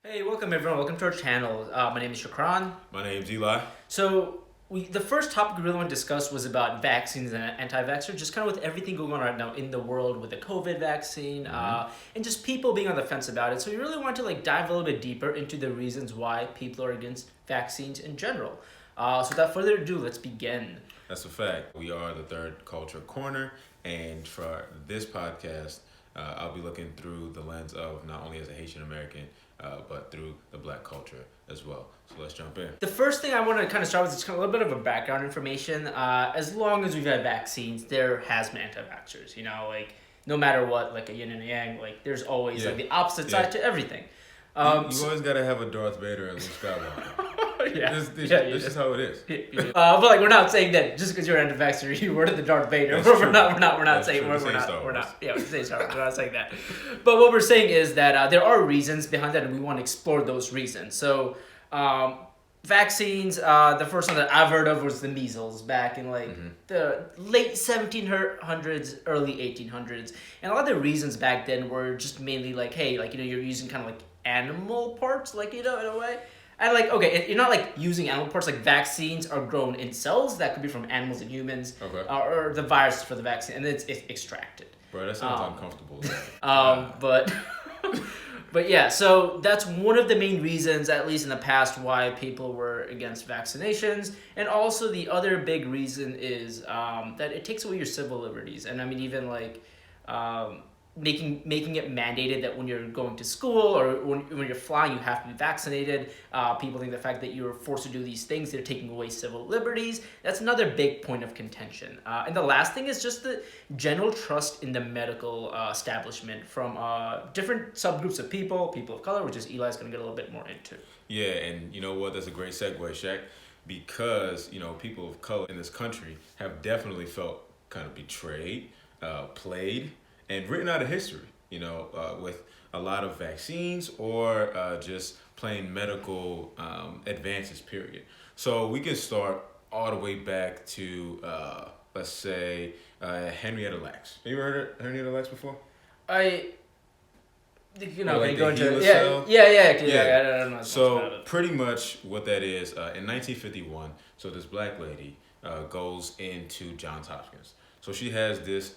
Hey, welcome everyone. Welcome to our channel. My name is Shakran. My name's Eli. So, the first topic we really want to discuss was about vaccines and anti-vaxxers, just kind of with everything going on right now in the world with the COVID vaccine, and just people being on the fence about it. So we really want to dive a little bit deeper into the reasons why people are against vaccines in general. So without further ado, let's begin. That's a fact. We are the Third Culture Corner, and for this podcast, I'll be looking through the lens of not only as a Haitian American, but through the Black culture as well. So let's jump in. The first thing I want to kind of start with is just kind of a little bit of a background information. As long as we've had vaccines, there has been anti-vaxxers. No matter what, like a yin and a yang, there's always the opposite side to everything. You always gotta have a Darth Vader and Luke Skywalker. This is how it is. But we're not saying that just because you're an anti-vaxxer, you were the Darth Vader. We're not saying we're not. Yeah, we say Star Wars. We're not saying that. But what we're saying is that there are reasons behind that, and we want to explore those reasons. So, vaccines. The first one that I've heard of was the measles back in the late 1700s, early 1800s, and a lot of the reasons back then were just mainly you're using kind of animal parts, in a way. And you're not using animal parts. Vaccines are grown in cells that could be from animals and humans, or the virus for the vaccine, and then it's extracted. Bro, that sounds uncomfortable. But yeah, so that's one of the main reasons, at least in the past, why people were against vaccinations. And also the other big reason is that it takes away your civil liberties. And I mean, even making it mandated that when you're going to school or when you're flying, you have to be vaccinated. People think the fact that you're forced to do these things, they're taking away civil liberties. That's another big point of contention. And the last thing is just the general trust in the medical establishment from different subgroups of people of color, which is Eli's going to get a little bit more into. Yeah, and you know what? That's a great segue, Shaq, because people of color in this country have definitely felt kind of betrayed, played, and written out of history, with a lot of vaccines or just plain medical advances, period. So we can start all the way back to, let's say, Henrietta Lacks. Have you ever heard of Henrietta Lacks before? I don't know. I don't know. So pretty much what that is, in 1951, so this black lady goes into Johns Hopkins. So she has this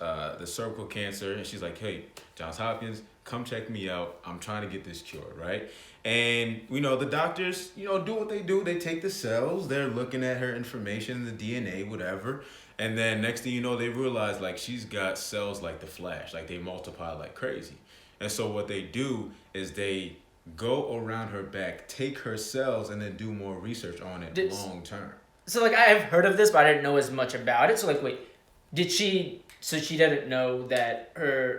cervical cancer, and she's like, hey, Johns Hopkins, come check me out. I'm trying to get this cured, right? And, the doctors, do what they do. They take the cells. They're looking at her information, the DNA, whatever. And then next thing you know, they realize, she's got cells like the Flash. They multiply like crazy. And so what they do is they go around her back, take her cells, and then do more research on it long term. So, I've heard of this, but I didn't know as much about it. So, wait. So she didn't know that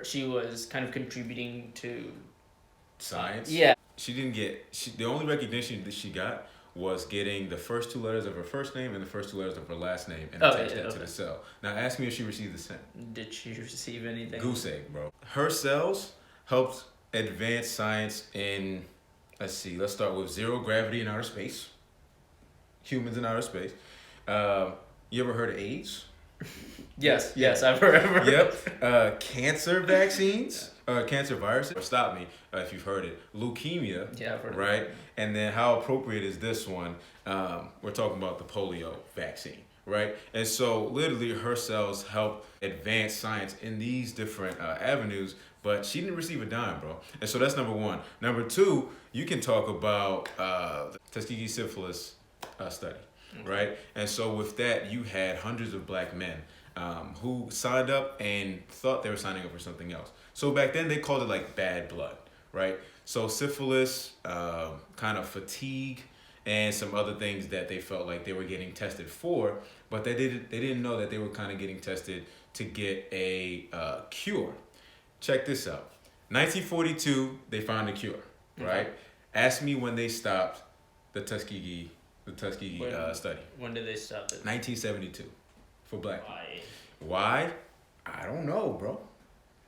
she was kind of contributing to science? Yeah. She didn't the only recognition that she got was getting the first two letters of her first name and the first two letters of her last name and attach that to the cell. Now ask me if she received the same. Did she receive anything? Goose egg, bro. Her cells helped advance science in, let's start with zero gravity in outer space. Humans in outer space. You ever heard of AIDS? Yes, I've heard. Yep. Cancer vaccines, cancer viruses. Or stop me if you've heard it. Leukemia. Yeah, I've heard. Right. Of and then how appropriate is this one? We're talking about the polio vaccine, right? And so literally her cells help advance science in these different avenues, but she didn't receive a dime, bro. And so that's number one. Number two, you can talk about the Tuskegee syphilis study. Right? And so with that, you had hundreds of black men who signed up and thought they were signing up for something else. So back then, they called it bad blood, right? So syphilis, kind of fatigue, and some other things that they felt like they were getting tested for, but they didn't know that they were kind of getting tested to get a cure. Check this out. 1942, they found a cure, right? Ask me when they stopped the Tuskegee study. When did they stop it? 1972 for black. Why? I don't know, bro.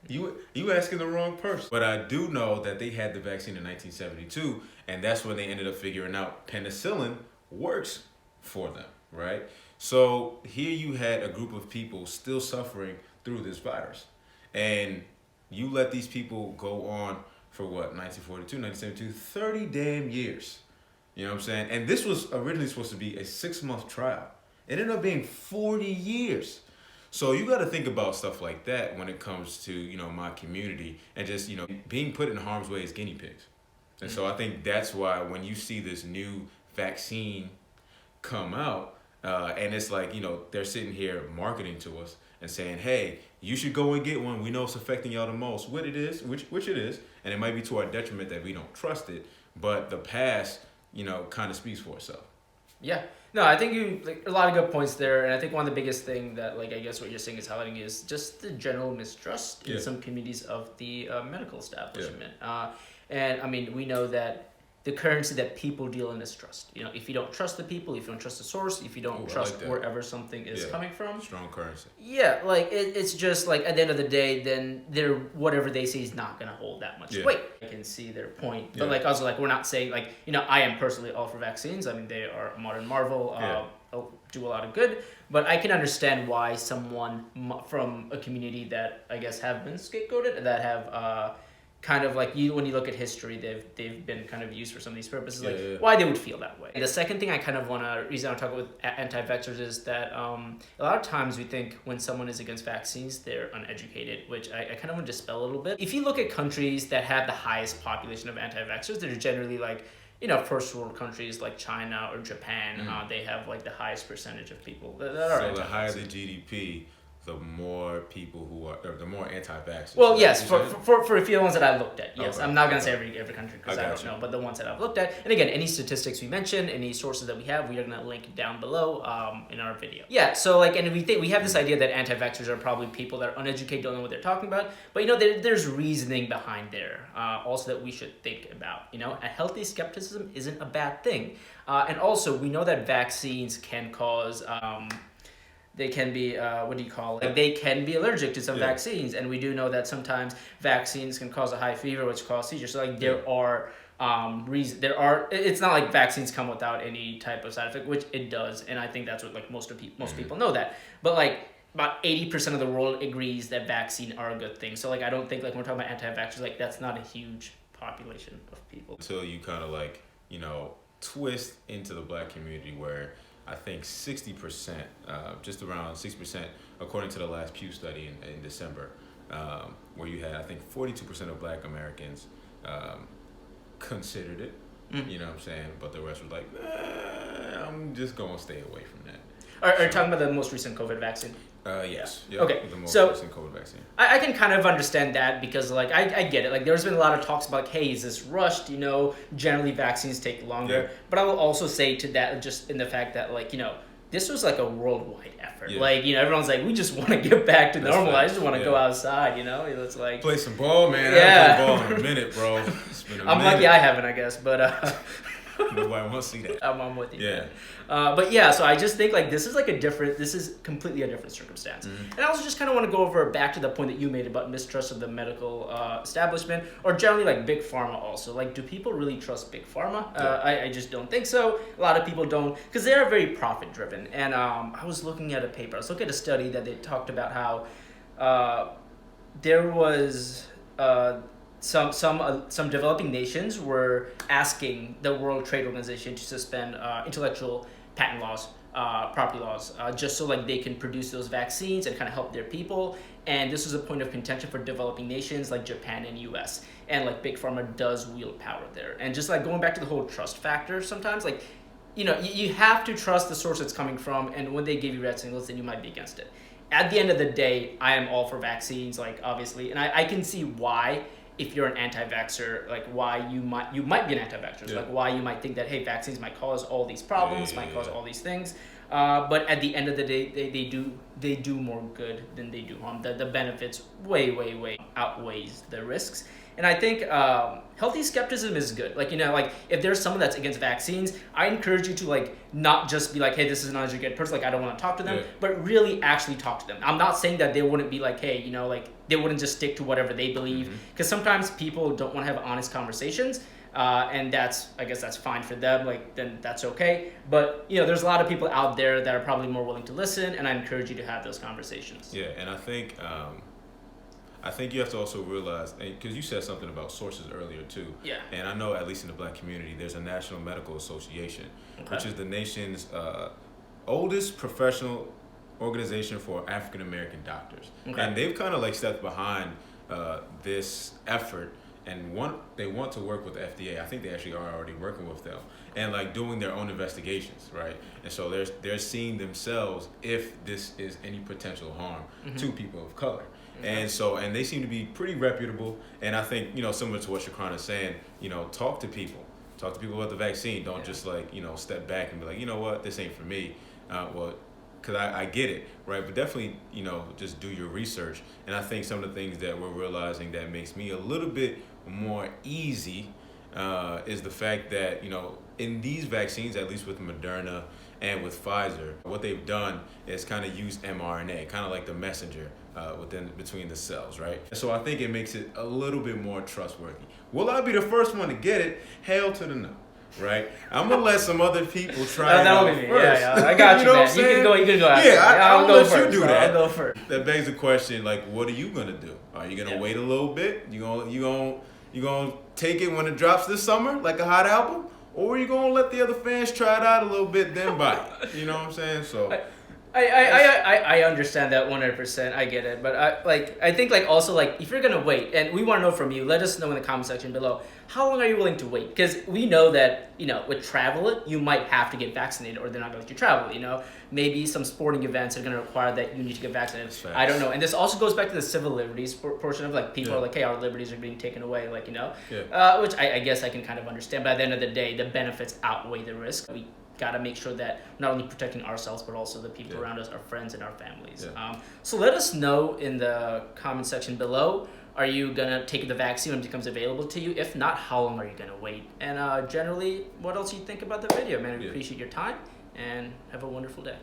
You asking the wrong person. But I do know that they had the vaccine in 1972, and that's when they ended up figuring out penicillin works for them, right? So here you had a group of people still suffering through this virus, and you let these people go on for what, 1942, 1972, 30 damn years. You know what I'm saying? And this was originally supposed to be a 6-month trial. It ended up being 40 years. So you got to think about stuff like that when it comes to, you know, my community and just, you know, being put in harm's way as guinea pigs. And so I think that's why when you see this new vaccine come out, and it's like, you know, they're sitting here marketing to us and saying, hey, you should go and get one. We know it's affecting y'all the most, which it is. And it might be to our detriment that we don't trust it. But the past, you know, kind of speaks for itself. Yeah. No, I think you like a lot of good points there, and I think one of the biggest thing that like I guess what you're saying is highlighting is just the general mistrust in some communities of the medical establishment. And I mean, we know that the currency that people deal in is trust. You know, if you don't trust the people, if you don't trust the source, if you don't trust wherever something is coming from, strong currency. Yeah, like it's just like at the end of the day, then they're whatever they say is not gonna hold that much weight. I can see their point, but like also like we're not saying like, you know, I am personally all for vaccines. I mean, they are a modern marvel. Do a lot of good, but I can understand why someone from a community that I guess have been scapegoated, that have kind of like when you look at history, they've been kind of used for some of these purposes, why they would feel that way. The second thing I kind of reason I talk with anti-vaxxers is that a lot of times we think when someone is against vaccines, they're uneducated, which I kind of want to dispel a little bit. If you look at countries that have the highest population of anti-vaxxers, they're generally like, you know, first world countries like China or Japan. They have like the highest percentage of people that are so the higher the GDP, the more people who are, or the more anti-vaxxers. Well, yes, for a few ones that I looked at, yes. Okay. I'm not going to say every country because I don't know, but the ones that I've looked at. And again, any statistics we mention, any sources that we have, we are going to link down below in our video. Yeah, so like, and we have this idea that anti-vaxxers are probably people that are uneducated, don't know what they're talking about. But, you know, there's reasoning behind there also that we should think about. You know, a healthy skepticism isn't a bad thing. And also, we know that vaccines can cause... they can be, they can be allergic to some vaccines. And we do know that sometimes vaccines can cause a high fever, which cause seizures. So, like, there are it's not like vaccines come without any type of side effect, which it does. And I think that's what, like, most people know that. But, like, about 80% of the world agrees that vaccines are a good thing. So, like, I don't think, like, when we're talking about anti-vaxxers, like, that's not a huge population of people. Until you kind of, like, you know, twist into the black community where... I think 60%, just around 6%, according to the last Pew study in December, where you had, I think, 42% of black Americans considered it, you know what I'm saying? But the rest was like, I'm just going to stay away from that. Are you talking about the most recent COVID vaccine? Yes. Yep, okay. The most so recent COVID vaccine. I can kind of understand that because, like, I get it. Like, there's been a lot of talks about, like, hey, is this rushed? You know, generally vaccines take longer. Yeah. But I will also say to that, just in the fact that, like, you know, this was like a worldwide effort. Yeah. Like, you know, everyone's like, we just want to get back to normal. I just want to go outside, you know? It's like... Play some ball, man. I haven't played ball in a minute, bro. It's been a minute. Lucky I haven't, I guess, but... Nobody wants to see that. I'm with you. Yeah. But yeah, so I just think like this is completely a different circumstance. Mm-hmm. And I also just kind of want to go over back to the point that you made about mistrust of the medical establishment or generally like big pharma also. Like, do people really trust big pharma? I just don't think so. A lot of people don't because they are very profit driven. And I was looking at a paper. I was looking at a study that they talked about how there was... Some developing nations were asking the World Trade Organization to suspend intellectual patent laws, property laws, just so like they can produce those vaccines and kind of help their people. And this was a point of contention for developing nations like Japan and US. And like big pharma does wield power there. And just like going back to the whole trust factor, sometimes like, you know, you have to trust the source it's coming from. And when they give you red signals, then you might be against it. At the end of the day, I am all for vaccines, like obviously, and I can see why. If you're an anti-vaxxer, like why you might be an anti-vaxxer, like why you might think that, hey, vaccines might cause all these problems, might cause all these things. But at the end of the day, they do more good than they do harm. The benefits way outweighs the risks. And I think healthy skepticism is good. Like, you know, like if there's someone that's against vaccines, I encourage you to like not just be like, hey, this is an uneducated person, like I don't want to talk to them, but really actually talk to them. I'm not saying that they wouldn't be like, hey, you know, like they wouldn't just stick to whatever they believe, because sometimes people don't want to have honest conversations. And I guess that's fine for them, like then that's okay. But you know, there's a lot of people out there that are probably more willing to listen, and I encourage you to have those conversations. Yeah, and I think I think you have to also realize, because you said something about sources earlier too. Yeah. And I know, at least in the Black community, there's a National Medical Association, which is the nation's oldest professional organization for African American doctors. Okay. And they've kind of like stepped behind this effort, and they want to work with the FDA. I think they actually are already working with them and like doing their own investigations, right? And so they're seeing themselves if this is any potential harm to people of color. Okay. And they seem to be pretty reputable. And I think, similar to what Shakran is saying, talk to people about the vaccine. Don't just like, step back and be like, you know what, this ain't for me. Because I get it, right? But definitely, just do your research. And I think some of the things that we're realizing that makes me a little bit more easy is the fact that, in these vaccines, at least with Moderna and with Pfizer, what they've done is kind of use mRNA, kind of like the messenger between the cells, right? So I think it makes it a little bit more trustworthy. Will I be the first one to get it? Hell to the no. Right, I'm gonna let some other people try it out first. Yeah, I got you, man. You can go after. Yeah, I'll go let first, you do that. I'll go first. That begs the question, like, what are you gonna do? Are you gonna wait a little bit? You gonna take it when it drops this summer, like a hot album, or are you gonna let the other fans try it out a little bit, then buy it? You know what I'm saying? So. I understand that 100%. I get it, but I think also if you're gonna wait, and we want to know from you, let us know in the comment section below. How long are you willing to wait? Because we know that with travel, you might have to get vaccinated, or they're not gonna let you travel. Maybe some sporting events are gonna require that you need to get vaccinated. Facts. I don't know, and this also goes back to the civil liberties portion of people are like, hey, our liberties are being taken away, which I guess I can kind of understand. But at the end of the day, the benefits outweigh the risk. We got to make sure that we're not only protecting ourselves, but also the people around us, our friends and our families. So let us know in the comment section below. Are you going to take the vaccine when it becomes available to you? If not, how long are you going to wait? And generally, what else you think about the video, man? We appreciate your time, and have a wonderful day.